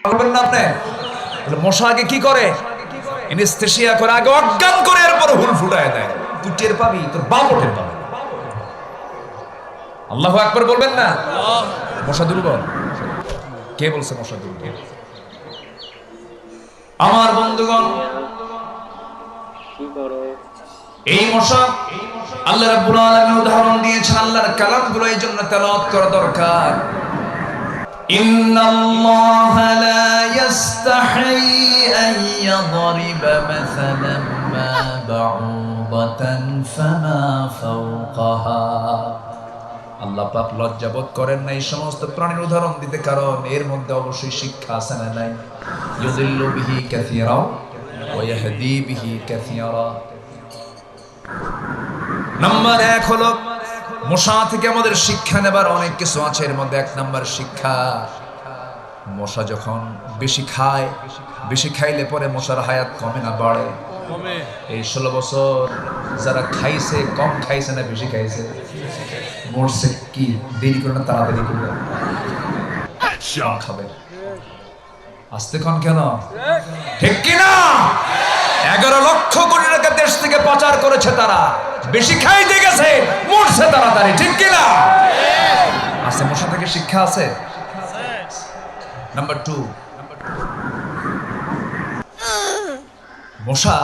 বলবেন না আপনি? মশা আগে কি করে? এনেস্থেশিয়া করে, আগে অজ্ঞান করে, এরপর হুল ফুটায় দেয়। তুই টের পাবি, তোর বাপও টের পাবে। আল্লাহু আকবার বলবেন না? মশা দুর্বল? কে বলছে মশা দুর্বল? আমার বন্ধুগণ, এই মশা আল্লাহ রাব্বুল আলামিন উদাহরণ দিয়েছেন। আল্লাহর কালামগুলো এই জন্য তেলাওয়াত করা দরকার। ইন্নাল্লাহা লা ইস্তাহি আন ইয়াদরিবা মাসালান মা বাউদাতান ফামা ফাওকাহা। আল্লাহ পাক লজ্জাবোধ করেন না এই সমস্ত প্রাণীর উদাহরণ দিতে, কারণ এর মধ্যে অবশ্যই শিক্ষা আছে না নাই? ইউযিল্লু বিহি কাসীরা ওয়া ইয়াহদি বিহি কাসীরা। নাম্বার 1 হলো মশা থেকে আমাদের শিক্ষা নেবার অনেক কিছু আছে। এর মধ্যে 1 নাম্বার শিক্ষা, মশা যখন বেশি খায়, বেশি খাইলে পরে মশার হায়াত কমে না বাড়ে? এই 16 বছর যারা খাইছে, কম খাইছে না বেশি খাইছে? মরছে কি দেরি করে না তাড়াতাড়ি করে? খাবে আস্তে কোন কেন? ঠিক কিনা? 11 লক্ষ কোটি টাকা দেশ থেকে পাচার করেছে তারা, বেশি খাইতে গেছে, মরছে তাড়াতাড়ি। ঠিক কিনা? আছে মশা থেকে শিক্ষা আছে। নাম্বার 2, মশা